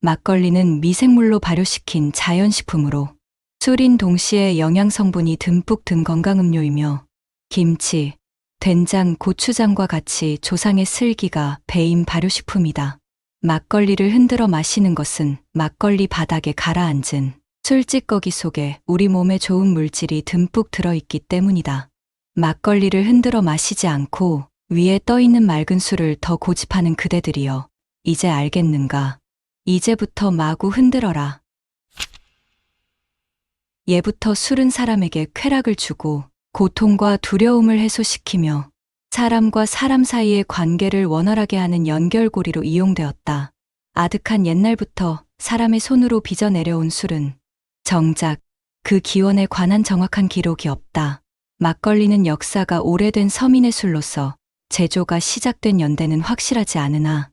막걸리는 미생물로 발효시킨 자연식품으로 술인 동시에 영양성분이 듬뿍 든 건강음료이며 김치, 된장, 고추장과 같이 조상의 슬기가 배인 발효식품이다. 막걸리를 흔들어 마시는 것은 막걸리 바닥에 가라앉은 술찌꺼기 속에 우리 몸에 좋은 물질이 듬뿍 들어있기 때문이다. 막걸리를 흔들어 마시지 않고 위에 떠있는 맑은 술을 더 고집하는 그대들이여, 이제 알겠는가? 이제부터 마구 흔들어라. 예부터 술은 사람에게 쾌락을 주고 고통과 두려움을 해소시키며 사람과 사람 사이의 관계를 원활하게 하는 연결고리로 이용되었다. 아득한 옛날부터 사람의 손으로 빚어 내려온 술은 정작 그 기원에 관한 정확한 기록이 없다. 막걸리는 역사가 오래된 서민의 술로서 제조가 시작된 연대는 확실하지 않으나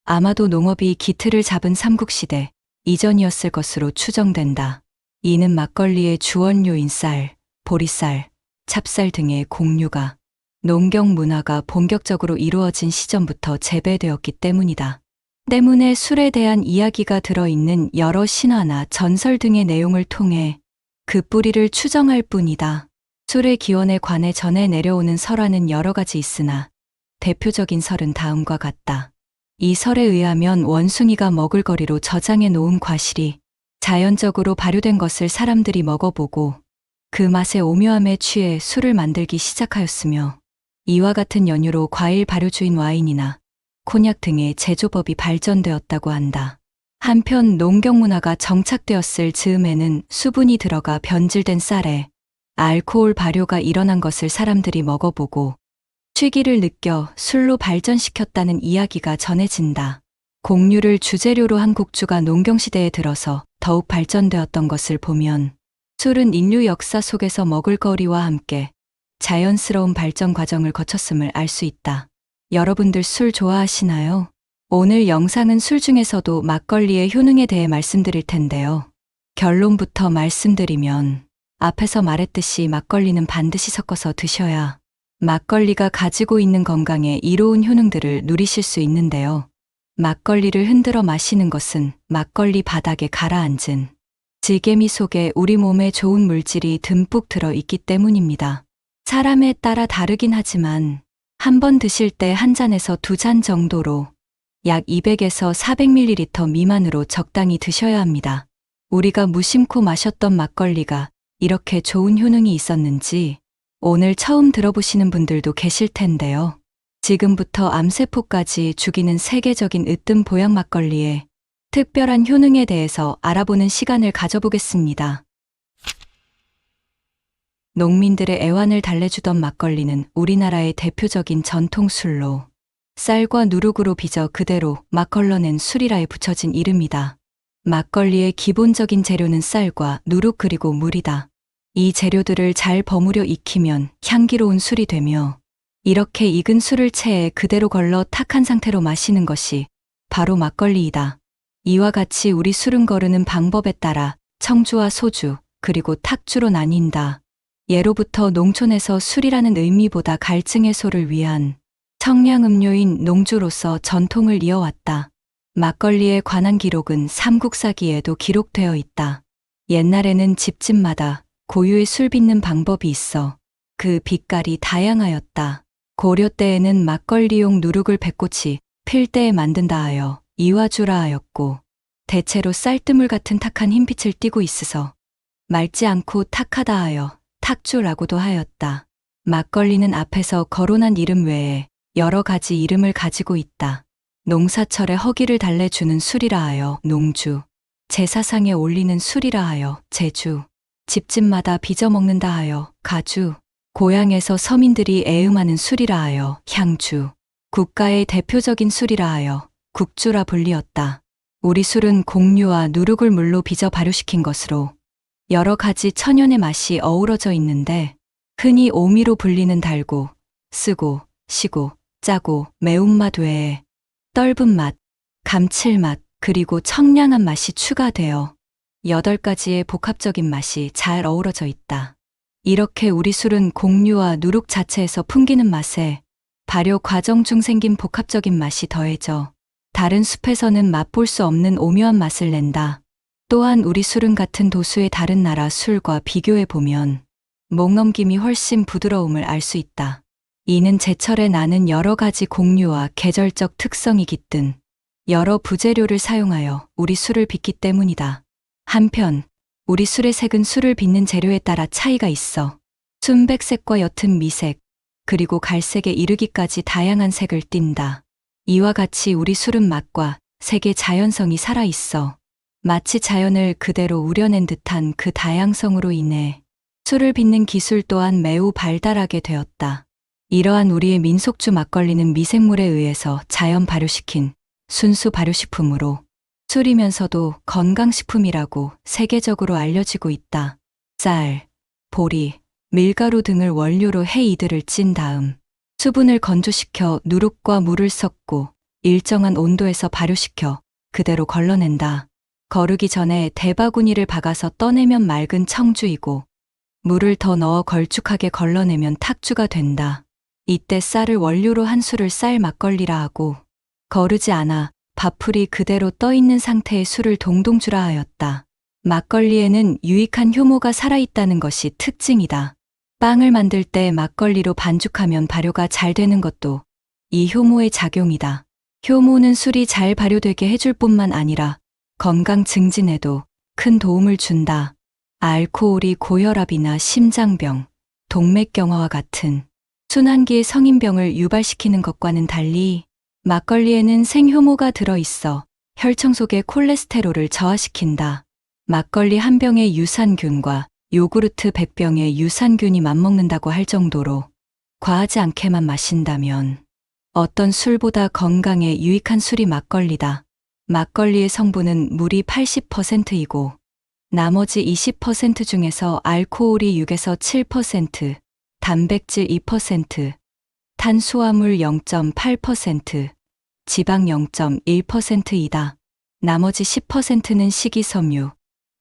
아마도 농업이 기틀을 잡은 삼국시대 이전이었을 것으로 추정된다. 이는 막걸리의 주원료인 쌀, 보리쌀, 찹쌀 등의 곡류가 농경 문화가 본격적으로 이루어진 시점부터 재배되었기 때문이다. 때문에 술에 대한 이야기가 들어있는 여러 신화나 전설 등의 내용을 통해 그 뿌리를 추정할 뿐이다. 술의 기원에 관해 전해 내려오는 설화는 여러 가지 있으나 대표적인 설은 다음과 같다. 이 설에 의하면 원숭이가 먹을거리로 저장해 놓은 과실이 자연적으로 발효된 것을 사람들이 먹어보고 그 맛의 오묘함에 취해 술을 만들기 시작하였으며, 이와 같은 연유로 과일 발효주인 와인이나 콘약 등의 제조법이 발전되었다고 한다. 한편 농경 문화가 정착되었을 즈음에는 수분이 들어가 변질된 쌀에 알코올 발효가 일어난 것을 사람들이 먹어보고 취기를 느껴 술로 발전시켰다는 이야기가 전해진다. 곡류를 주재료로 한 국주가 농경시대에 들어서 더욱 발전되었던 것을 보면 술은 인류 역사 속에서 먹을거리와 함께 자연스러운 발전 과정을 거쳤음을 알 수 있다. 여러분들 술 좋아하시나요? 오늘 영상은 술 중에서도 막걸리의 효능에 대해 말씀드릴 텐데요. 결론부터 말씀드리면 앞에서 말했듯이 막걸리는 반드시 섞어서 드셔야 막걸리가 가지고 있는 건강에 이로운 효능들을 누리실 수 있는데요. 막걸리를 흔들어 마시는 것은 막걸리 바닥에 가라앉은 질개미 속에 우리 몸에 좋은 물질이 듬뿍 들어 있기 때문입니다. 사람에 따라 다르긴 하지만 한 번 드실 때 한 잔에서 두 잔 정도로 약 200에서 400ml 미만으로 적당히 드셔야 합니다. 우리가 무심코 마셨던 막걸리가 이렇게 좋은 효능이 있었는지 오늘 처음 들어보시는 분들도 계실 텐데요. 지금부터 암세포까지 죽이는 세계적인 으뜸 보약 막걸리의 특별한 효능에 대해서 알아보는 시간을 가져보겠습니다. 농민들의 애환을 달래주던 막걸리는 우리나라의 대표적인 전통술로 쌀과 누룩으로 빚어 그대로 막 걸러낸 술이라에 붙여진 이름이다. 막걸리의 기본적인 재료는 쌀과 누룩 그리고 물이다. 이 재료들을 잘 버무려 익히면 향기로운 술이 되며, 이렇게 익은 술을 체에 그대로 걸러 탁한 상태로 마시는 것이 바로 막걸리이다. 이와 같이 우리 술은 거르는 방법에 따라 청주와 소주, 그리고 탁주로 나뉜다. 예로부터 농촌에서 술이라는 의미보다 갈증 해소를 위한 청량음료인 농주로서 전통을 이어왔다. 막걸리에 관한 기록은 삼국사기에도 기록되어 있다. 옛날에는 집집마다 고유의 술 빚는 방법이 있어 그 빛깔이 다양하였다. 고려 때에는 막걸리용 누룩을 백꽃이 필 때에 만든다 하여 이화주라 하였고, 대체로 쌀뜨물 같은 탁한 흰빛을 띠고 있으서 맑지 않고 탁하다 하여 탁주라고도 하였다. 막걸리는 앞에서 거론한 이름 외에 여러 가지 이름을 가지고 있다. 농사철에 허기를 달래주는 술이라 하여 농주, 제사상에 올리는 술이라 하여 제주, 집집마다 빚어 먹는다 하여 가주, 고향에서 서민들이 애음하는 술이라 하여 향주, 국가의 대표적인 술이라 하여 국주라 불리었다. 우리 술은 곡류와 누룩을 물로 빚어 발효시킨 것으로 여러 가지 천연의 맛이 어우러져 있는데, 흔히 오미로 불리는 달고, 쓰고, 시고, 짜고, 매운맛 외에 떫은 맛, 감칠맛, 그리고 청량한 맛이 추가되어 8가지의 복합적인 맛이 잘 어우러져 있다. 이렇게 우리 술은 곡류와 누룩 자체에서 풍기는 맛에 발효 과정 중 생긴 복합적인 맛이 더해져 다른 숲에서는 맛볼 수 없는 오묘한 맛을 낸다. 또한 우리 술은 같은 도수의 다른 나라 술과 비교해보면 목넘김이 훨씬 부드러움을 알 수 있다. 이는 제철에 나는 여러 가지 곡류와 계절적 특성이 깃든 여러 부재료를 사용하여 우리 술을 빚기 때문이다. 한편 우리 술의 색은 술을 빚는 재료에 따라 차이가 있어 순백색과 옅은 미색, 그리고 갈색에 이르기까지 다양한 색을 띈다. 이와 같이 우리 술은 맛과 색의 자연성이 살아있어 마치 자연을 그대로 우려낸 듯한 그 다양성으로 인해 술을 빚는 기술 또한 매우 발달하게 되었다. 이러한 우리의 민속주 막걸리는 미생물에 의해서 자연 발효시킨 순수 발효식품으로 술이면서도 건강식품이라고 세계적으로 알려지고 있다. 쌀, 보리, 밀가루 등을 원료로 해 이들을 찐 다음 수분을 건조시켜 누룩과 물을 섞고 일정한 온도에서 발효시켜 그대로 걸러낸다. 거르기 전에 대바구니를 박아서 떠내면 맑은 청주이고 물을 더 넣어 걸쭉하게 걸러내면 탁주가 된다. 이때 쌀을 원료로 한 술을 쌀 막걸리라 하고 거르지 않아 밥풀이 그대로 떠있는 상태의 술을 동동주라 하였다. 막걸리에는 유익한 효모가 살아있다는 것이 특징이다. 빵을 만들 때 막걸리로 반죽하면 발효가 잘 되는 것도 이 효모의 작용이다. 효모는 술이 잘 발효되게 해줄 뿐만 아니라 건강 증진에도 큰 도움을 준다. 알코올이 고혈압이나 심장병, 동맥경화와 같은 순환기의 성인병을 유발시키는 것과는 달리 막걸리에는 생효모가 들어있어 혈청 속의 콜레스테롤을 저하시킨다. 막걸리 한 병의 유산균과 요구르트 100병의 유산균이 맞먹는다고 할 정도로 과하지 않게만 마신다면 어떤 술보다 건강에 유익한 술이 막걸리다. 막걸리의 성분은 물이 80%이고 나머지 20% 중에서 알코올이 6에서 7%, 단백질 2%, 탄수화물 0.8%, 지방 0.1%이다. 나머지 10%는 식이섬유,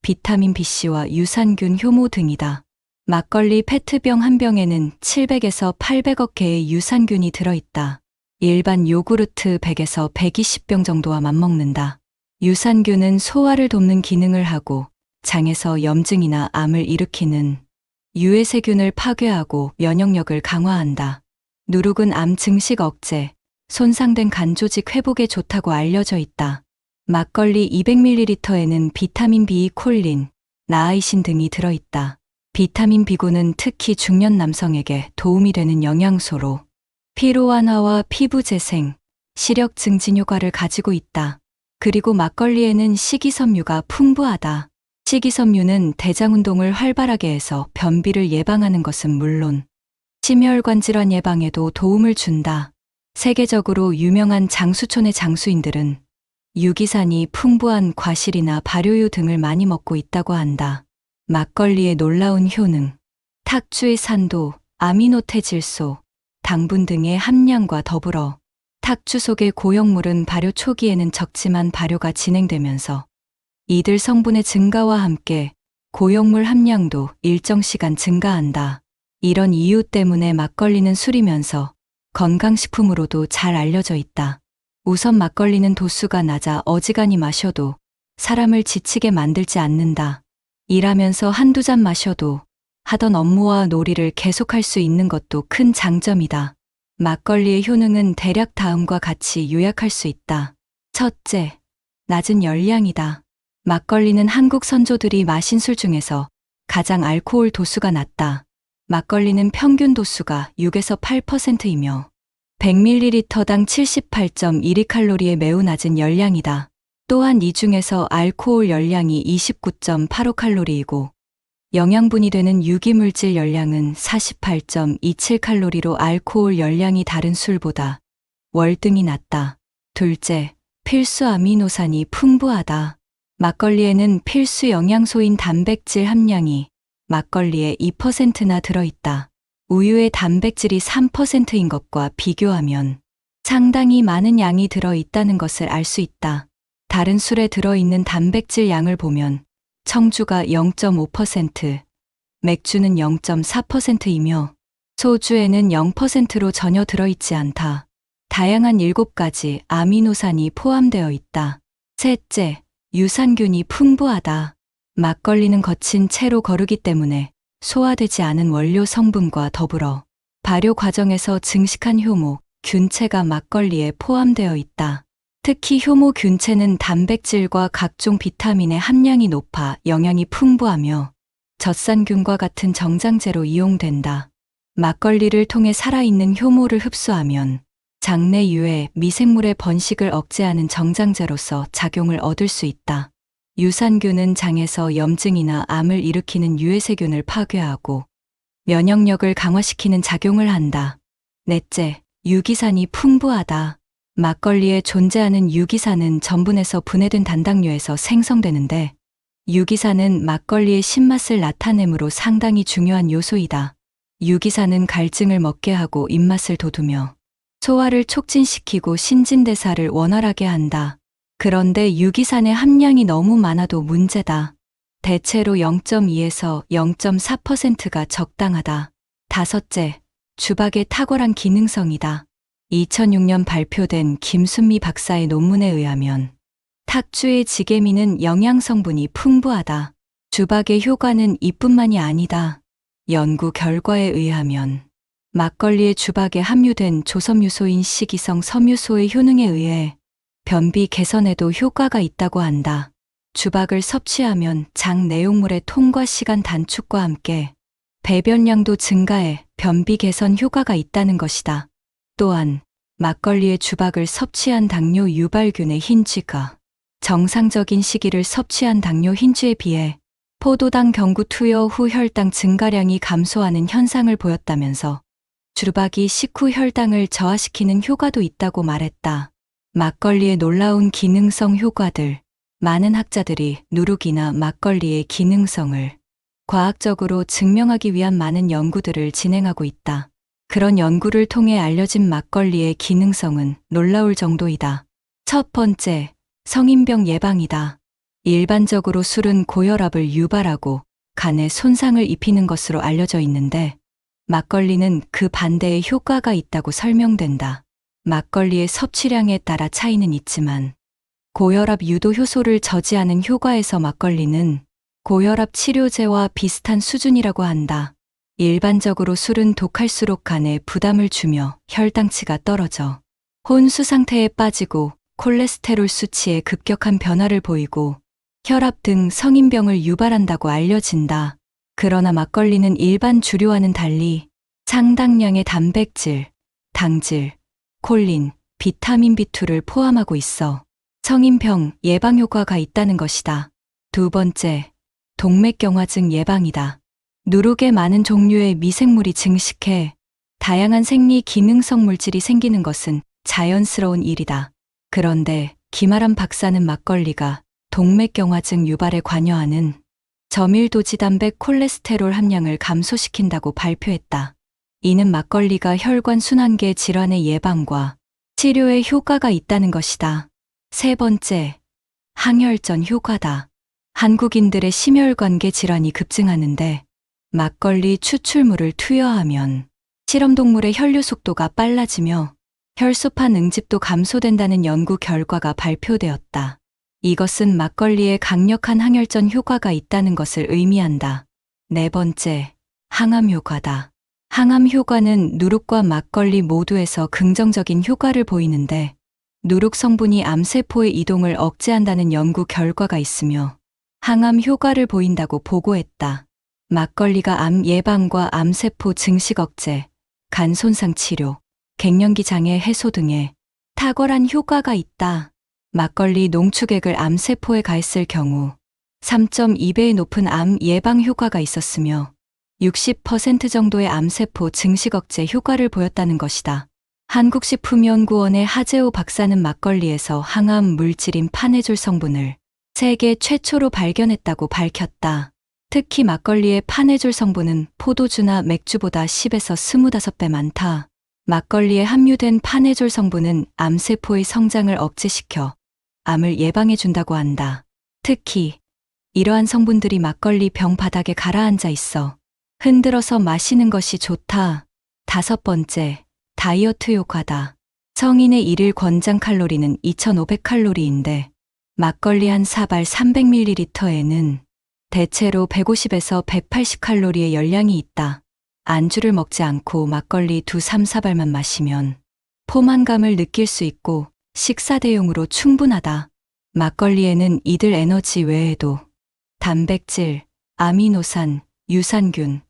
비타민 B씨와 유산균 효모 등이다. 막걸리 페트병 한 병에는 700에서 800억 개의 유산균이 들어있다. 일반 요구르트 100에서 120병 정도와 맞먹는다. 유산균은 소화를 돕는 기능을 하고 장에서 염증이나 암을 일으키는 유해세균을 파괴하고 면역력을 강화한다. 누룩은 암 증식 억제, 손상된 간 조직 회복에 좋다고 알려져 있다. 막걸리 200ml에는 비타민 B, 콜린, 나아이신 등이 들어있다. 비타민 B군은 특히 중년 남성에게 도움이 되는 영양소로 피로 완화와 피부 재생, 시력 증진 효과를 가지고 있다. 그리고 막걸리에는 식이섬유가 풍부하다. 식이섬유는 대장 운동을 활발하게 해서 변비를 예방하는 것은 물론 심혈관 질환 예방에도 도움을 준다. 세계적으로 유명한 장수촌의 장수인들은 유기산이 풍부한 과실이나 발효유 등을 많이 먹고 있다고 한다. 막걸리의 놀라운 효능, 탁주의 산도, 아미노테질소, 당분 등의 함량과 더불어 탁주 속의 고형물은 발효 초기에는 적지만 발효가 진행되면서 이들 성분의 증가와 함께 고형물 함량도 일정 시간 증가한다. 이런 이유 때문에 막걸리는 술이면서 건강식품으로도 잘 알려져 있다. 우선 막걸리는 도수가 낮아 어지간히 마셔도 사람을 지치게 만들지 않는다. 일하면서 한두 잔 마셔도 하던 업무와 놀이를 계속할 수 있는 것도 큰 장점이다. 막걸리의 효능은 대략 다음과 같이 요약할 수 있다. 첫째, 낮은 열량이다. 막걸리는 한국 선조들이 마신 술 중에서 가장 알코올 도수가 낮다. 막걸리는 평균 도수가 6에서 8%이며 100ml당 78.12칼로리의 매우 낮은 열량이다. 또한 이 중에서 알코올 열량이 29.85칼로리이고 영양분이 되는 유기물질 열량은 48.27칼로리로 알코올 열량이 다른 술보다 월등히 낮다. 둘째, 필수 아미노산이 풍부하다. 막걸리에는 필수 영양소인 단백질 함량이 막걸리에 2%나 들어있다. 우유의 단백질이 3%인 것과 비교하면 상당히 많은 양이 들어있다는 것을 알 수 있다. 다른 술에 들어있는 단백질 양을 보면 청주가 0.5%, 맥주는 0.4%이며 소주에는 0%로 전혀 들어있지 않다. 다양한 7가지 아미노산이 포함되어 있다. 셋째, 유산균이 풍부하다. 막걸리는 거친 채로 거르기 때문에 소화되지 않은 원료 성분과 더불어 발효 과정에서 증식한 효모, 균체가 막걸리에 포함되어 있다. 특히 효모 균체는 단백질과 각종 비타민의 함량이 높아 영양이 풍부하며 젖산균과 같은 정장제로 이용된다. 막걸리를 통해 살아있는 효모를 흡수하면 장내 유해, 미생물의 번식을 억제하는 정장제로서 작용을 얻을 수 있다. 유산균은 장에서 염증이나 암을 일으키는 유해세균을 파괴하고 면역력을 강화시키는 작용을 한다. 넷째, 유기산이 풍부하다. 막걸리에 존재하는 유기산은 전분에서 분해된 단당류에서 생성되는데 유기산은 막걸리의 신맛을 나타내므로 상당히 중요한 요소이다. 유기산은 갈증을 먹게 하고 입맛을 돋우며 소화를 촉진시키고 신진대사를 원활하게 한다. 그런데 유기산의 함량이 너무 많아도 문제다. 대체로 0.2에서 0.4%가 적당하다. 다섯째, 주박의 탁월한 기능성이다. 2006년 발표된 김순미 박사의 논문에 의하면 탁주의 지게미는 영양성분이 풍부하다. 주박의 효과는 이뿐만이 아니다. 연구 결과에 의하면 막걸리의 주박에 함유된 조섬유소인 식이성 섬유소의 효능에 의해 변비 개선에도 효과가 있다고 한다. 주박을 섭취하면 장 내용물의 통과 시간 단축과 함께 배변량도 증가해 변비 개선 효과가 있다는 것이다. 또한 막걸리의 주박을 섭취한 당뇨 유발균의 흰쥐가 정상적인 시기를 섭취한 당뇨 흰쥐에 비해 포도당 경구 투여 후 혈당 증가량이 감소하는 현상을 보였다면서 주박이 식후 혈당을 저하시키는 효과도 있다고 말했다. 막걸리의 놀라운 기능성 효과들. 많은 학자들이 누룩이나 막걸리의 기능성을 과학적으로 증명하기 위한 많은 연구들을 진행하고 있다. 그런 연구를 통해 알려진 막걸리의 기능성은 놀라울 정도이다. 첫 번째, 성인병 예방이다. 일반적으로 술은 고혈압을 유발하고 간에 손상을 입히는 것으로 알려져 있는데 막걸리는 그 반대의 효과가 있다고 설명된다. 막걸리의 섭취량에 따라 차이는 있지만 고혈압 유도 효소를 저지하는 효과에서 막걸리는 고혈압 치료제와 비슷한 수준이라고 한다. 일반적으로 술은 독할수록 간에 부담을 주며 혈당치가 떨어져 혼수 상태에 빠지고 콜레스테롤 수치에 급격한 변화를 보이고 혈압 등 성인병을 유발한다고 알려진다. 그러나 막걸리는 일반 주류와는 달리 상당량의 단백질, 당질, 콜린, 비타민 B2를 포함하고 있어 성인병 예방 효과가 있다는 것이다. 두 번째, 동맥경화증 예방이다. 누룩의 많은 종류의 미생물이 증식해 다양한 생리 기능성 물질이 생기는 것은 자연스러운 일이다. 그런데 김아람 박사는 막걸리가 동맥경화증 유발에 관여하는 저밀도지단백 콜레스테롤 함량을 감소시킨다고 발표했다. 이는 막걸리가 혈관 순환계 질환의 예방과 치료에 효과가 있다는 것이다. 세 번째, 항혈전 효과다. 한국인들의 심혈관계 질환이 급증하는데 막걸리 추출물을 투여하면 실험동물의 혈류 속도가 빨라지며 혈소판 응집도 감소된다는 연구 결과가 발표되었다. 이것은 막걸리에 강력한 항혈전 효과가 있다는 것을 의미한다. 네 번째, 항암 효과다. 항암 효과는 누룩과 막걸리 모두에서 긍정적인 효과를 보이는데 누룩 성분이 암세포의 이동을 억제한다는 연구 결과가 있으며 항암 효과를 보인다고 보고했다. 막걸리가 암 예방과 암세포 증식 억제, 간 손상 치료, 갱년기 장애 해소 등에 탁월한 효과가 있다. 막걸리 농축액을 암세포에 가했을 경우 3.2배의 높은 암 예방 효과가 있었으며 60% 정도의 암세포 증식 억제 효과를 보였다는 것이다. 한국식품연구원의 하재호 박사는 막걸리에서 항암 물질인 파네졸 성분을 세계 최초로 발견했다고 밝혔다. 특히 막걸리의 파네졸 성분은 포도주나 맥주보다 10에서 25배 많다. 막걸리에 함유된 파네졸 성분은 암세포의 성장을 억제시켜 암을 예방해준다고 한다. 특히 이러한 성분들이 막걸리 병 바닥에 가라앉아 있어 흔들어서 마시는 것이 좋다. 다섯 번째, 다이어트 효과다. 성인의 일일 권장 칼로리는 2,500칼로리인데 막걸리 한 사발 300ml에는 대체로 150에서 180칼로리의 열량이 있다. 안주를 먹지 않고 막걸리 2~3사발만 마시면 포만감을 느낄 수 있고 식사 대용으로 충분하다. 막걸리에는 이들 에너지 외에도 단백질, 아미노산, 유산균,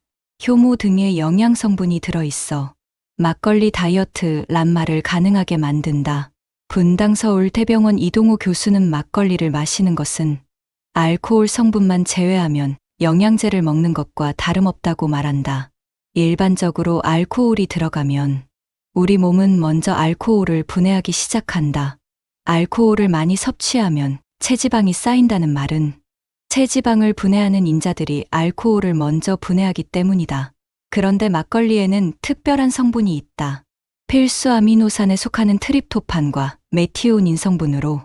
효모 등의 영양 성분이 들어있어 막걸리 다이어트란 말을 가능하게 만든다. 분당 서울대병원 이동호 교수는 막걸리를 마시는 것은 알코올 성분만 제외하면 영양제를 먹는 것과 다름없다고 말한다. 일반적으로 알코올이 들어가면 우리 몸은 먼저 알코올을 분해하기 시작한다. 알코올을 많이 섭취하면 체지방이 쌓인다는 말은 체지방을 분해하는 인자들이 알코올을 먼저 분해하기 때문이다. 그런데 막걸리에는 특별한 성분이 있다. 필수 아미노산에 속하는 트립토판과 메티오닌 성분으로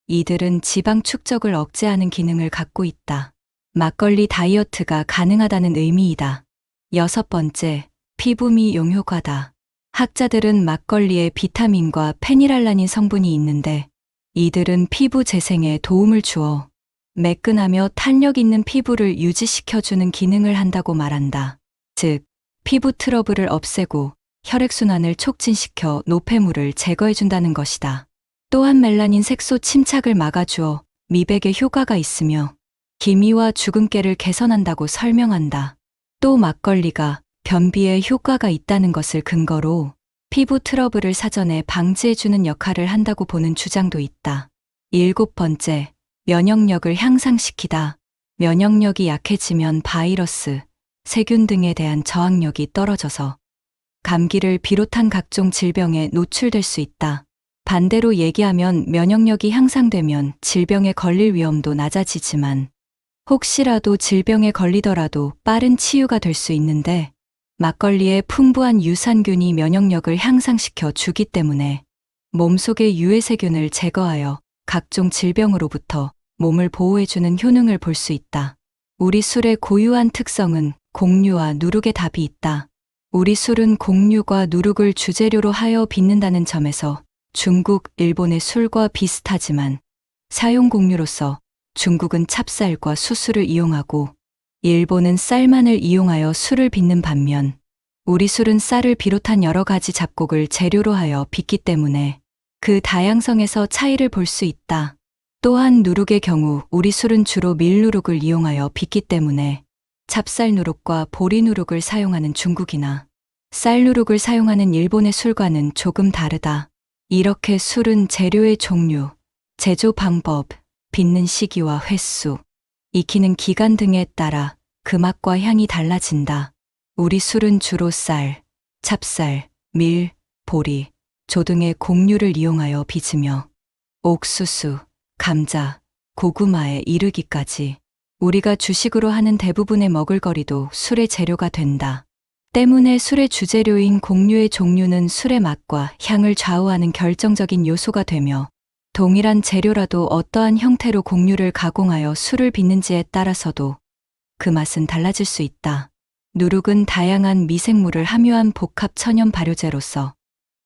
이들은 지방 축적을 억제하는 기능을 갖고 있다. 막걸리 다이어트가 가능하다는 의미이다. 6번째, 피부 미용 효과다. 학자들은 막걸리에 비타민과 페니랄라닌 성분이 있는데 이들은 피부 재생에 도움을 주어 매끈하며 탄력 있는 피부를 유지시켜주는 기능을 한다고 말한다. 즉, 피부 트러블을 없애고 혈액순환을 촉진시켜 노폐물을 제거해준다는 것이다. 또한 멜라닌 색소 침착을 막아주어 미백에 효과가 있으며 기미와 주근깨를 개선한다고 설명한다. 또 막걸리가 변비에 효과가 있다는 것을 근거로 피부 트러블을 사전에 방지해주는 역할을 한다고 보는 주장도 있다. 7번째, 면역력을 향상시키다. 면역력이 약해지면 바이러스, 세균 등에 대한 저항력이 떨어져서 감기를 비롯한 각종 질병에 노출될 수 있다. 반대로 얘기하면 면역력이 향상되면 질병에 걸릴 위험도 낮아지지만 혹시라도 질병에 걸리더라도 빠른 치유가 될 수 있는데 막걸리의 풍부한 유산균이 면역력을 향상시켜 주기 때문에 몸속의 유해세균을 제거하여 각종 질병으로부터 몸을 보호해주는 효능을 볼 수 있다. 우리 술의 고유한 특성은 곡류와 누룩의 답이 있다. 우리 술은 곡류과 누룩을 주재료로 하여 빚는다는 점에서 중국, 일본의 술과 비슷하지만 사용 곡류로서 중국은 찹쌀과 수수를 이용하고 일본은 쌀만을 이용하여 술을 빚는 반면 우리 술은 쌀을 비롯한 여러 가지 잡곡을 재료로 하여 빚기 때문에 그 다양성에서 차이를 볼 수 있다. 또한 누룩의 경우 우리 술은 주로 밀누룩을 이용하여 빚기 때문에 찹쌀 누룩과 보리 누룩을 사용하는 중국이나 쌀 누룩을 사용하는 일본의 술과는 조금 다르다. 이렇게 술은 재료의 종류, 제조 방법, 빚는 시기와 횟수, 익히는 기간 등에 따라 그 맛과 향이 달라진다. 우리 술은 주로 쌀, 찹쌀, 밀, 보리, 조 등의 곡류를 이용하여 빚으며 옥수수, 감자, 고구마에 이르기까지 우리가 주식으로 하는 대부분의 먹을거리도 술의 재료가 된다. 때문에 술의 주재료인 곡류의 종류는 술의 맛과 향을 좌우하는 결정적인 요소가 되며 동일한 재료라도 어떠한 형태로 곡류를 가공하여 술을 빚는지에 따라서도 그 맛은 달라질 수 있다. 누룩은 다양한 미생물을 함유한 복합 천연 발효제로서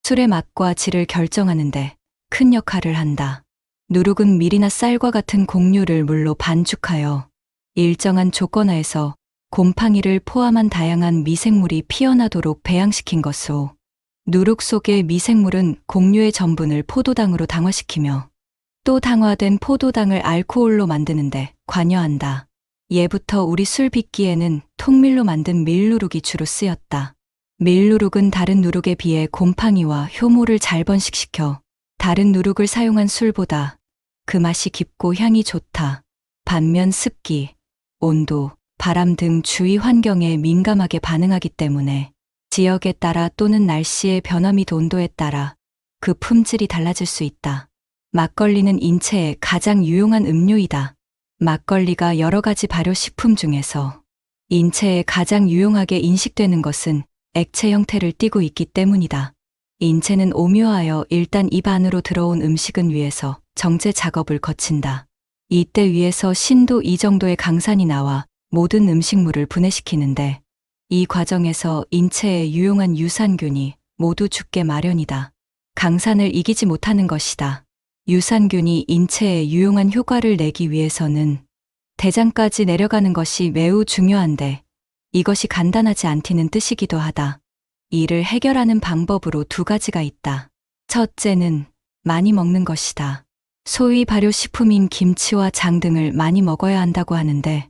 술의 맛과 질을 결정하는데 큰 역할을 한다. 누룩은 밀이나 쌀과 같은 곡류를 물로 반죽하여 일정한 조건 하에서 곰팡이를 포함한 다양한 미생물이 피어나도록 배양시킨 것으로 누룩 속의 미생물은 곡류의 전분을 포도당으로 당화시키며 또 당화된 포도당을 알코올로 만드는데 관여한다. 예부터 우리 술 빚기에는 통밀로 만든 밀누룩이 주로 쓰였다. 밀누룩은 다른 누룩에 비해 곰팡이와 효모를 잘 번식시켜 다른 누룩을 사용한 술보다 그 맛이 깊고 향이 좋다. 반면 습기, 온도, 바람 등 주위 환경에 민감하게 반응하기 때문에 지역에 따라 또는 날씨의 변화 및 온도에 따라 그 품질이 달라질 수 있다. 막걸리는 인체에 가장 유용한 음료이다. 막걸리가 여러 가지 발효식품 중에서 인체에 가장 유용하게 인식되는 것은 액체 형태를 띠고 있기 때문이다. 인체는 오묘하여 일단 입 안으로 들어온 음식은 위에서 정제 작업을 거친다. 이때 위에서 신도 2 정도의 강산이 나와 모든 음식물을 분해시키는데 이 과정에서 인체에 유용한 유산균이 모두 죽게 마련이다. 강산을 이기지 못하는 것이다. 유산균이 인체에 유용한 효과를 내기 위해서는 대장까지 내려가는 것이 매우 중요한데 이것이 간단하지 않다는 뜻이기도 하다. 이를 해결하는 방법으로 두 가지가 있다. 첫째는 많이 먹는 것이다. 소위 발효식품인 김치와 장 등을 많이 먹어야 한다고 하는데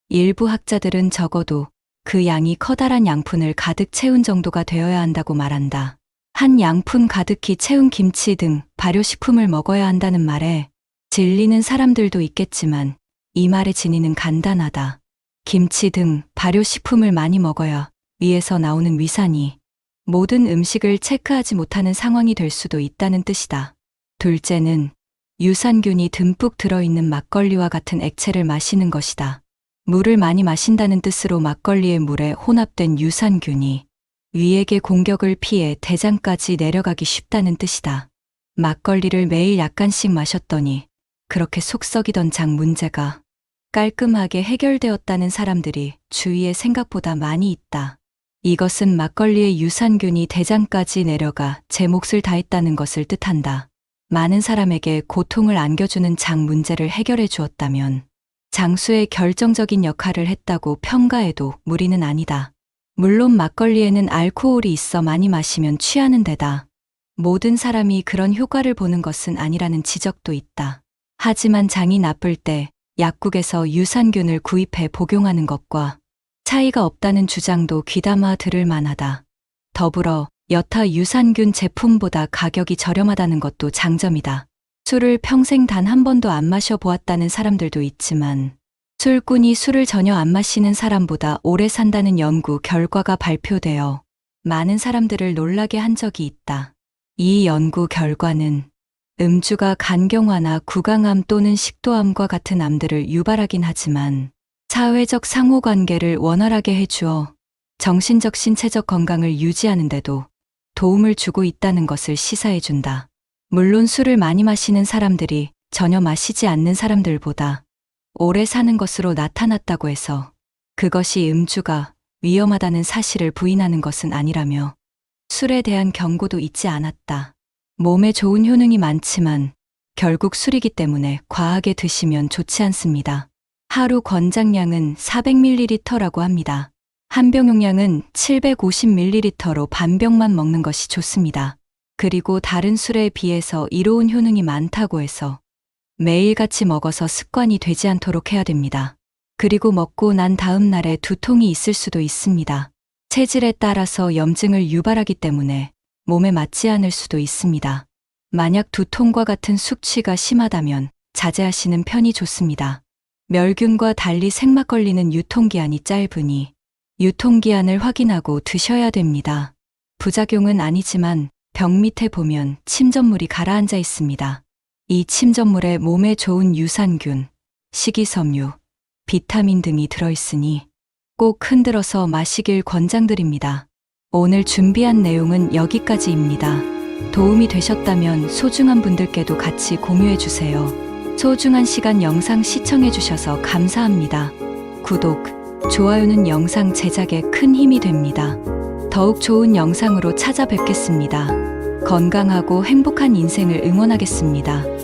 일부 학자들은 적어도 그 양이 커다란 양푼을 가득 채운 정도가 되어야 한다고 말한다. 한 양푼 가득히 채운 김치 등 발효식품을 먹어야 한다는 말에 질리는 사람들도 있겠지만 이 말의 진위는 간단하다. 김치 등 발효식품을 많이 먹어야 위에서 나오는 위산이 모든 음식을 체크하지 못하는 상황이 될 수도 있다는 뜻이다. 둘째는 유산균이 듬뿍 들어있는 막걸리와 같은 액체를 마시는 것이다. 물을 많이 마신다는 뜻으로 막걸리의 물에 혼합된 유산균이 위액의 공격을 피해 대장까지 내려가기 쉽다는 뜻이다. 막걸리를 매일 약간씩 마셨더니 그렇게 속 썩이던 장 문제가 깔끔하게 해결되었다는 사람들이 주위에 생각보다 많이 있다. 이것은 막걸리의 유산균이 대장까지 내려가 제 몫을 다했다는 것을 뜻한다. 많은 사람에게 고통을 안겨주는 장 문제를 해결해 주었다면 장수의 결정적인 역할을 했다고 평가해도 무리는 아니다. 물론 막걸리에는 알코올이 있어 많이 마시면 취하는 데다 모든 사람이 그런 효과를 보는 것은 아니라는 지적도 있다. 하지만 장이 나쁠 때 약국에서 유산균을 구입해 복용하는 것과 차이가 없다는 주장도 귀담아 들을 만하다. 더불어 여타 유산균 제품보다 가격이 저렴하다는 것도 장점이다. 술을 평생 단 한 번도 안 마셔보았다는 사람들도 있지만 술꾼이 술을 전혀 안 마시는 사람보다 오래 산다는 연구 결과가 발표되어 많은 사람들을 놀라게 한 적이 있다. 이 연구 결과는 음주가 간경화나 구강암 또는 식도암과 같은 암들을 유발하긴 하지만 사회적 상호관계를 원활하게 해주어 정신적 신체적 건강을 유지하는 데도 도움을 주고 있다는 것을 시사해준다. 물론 술을 많이 마시는 사람들이 전혀 마시지 않는 사람들보다 오래 사는 것으로 나타났다고 해서 그것이 음주가 위험하다는 사실을 부인하는 것은 아니라며 술에 대한 경고도 잊지 않았다. 몸에 좋은 효능이 많지만 결국 술이기 때문에 과하게 드시면 좋지 않습니다. 하루 권장량은 400ml라고 합니다. 한 병 용량은 750ml로 반병만 먹는 것이 좋습니다. 그리고 다른 술에 비해서 이로운 효능이 많다고 해서 매일같이 먹어서 습관이 되지 않도록 해야 됩니다. 그리고 먹고 난 다음 날에 두통이 있을 수도 있습니다. 체질에 따라서 염증을 유발하기 때문에 몸에 맞지 않을 수도 있습니다. 만약 두통과 같은 숙취가 심하다면 자제하시는 편이 좋습니다. 멸균과 달리 생막걸리는 유통기한이 짧으니 유통기한을 확인하고 드셔야 됩니다. 부작용은 아니지만 병 밑에 보면 침전물이 가라앉아 있습니다. 이 침전물에 몸에 좋은 유산균, 식이섬유, 비타민 등이 들어있으니 꼭 흔들어서 마시길 권장드립니다. 오늘 준비한 내용은 여기까지입니다. 도움이 되셨다면 소중한 분들께도 같이 공유해주세요. 소중한 시간 영상 시청해주셔서 감사합니다. 구독, 좋아요는 영상 제작에 큰 힘이 됩니다. 더욱 좋은 영상으로 찾아뵙겠습니다. 건강하고 행복한 인생을 응원하겠습니다.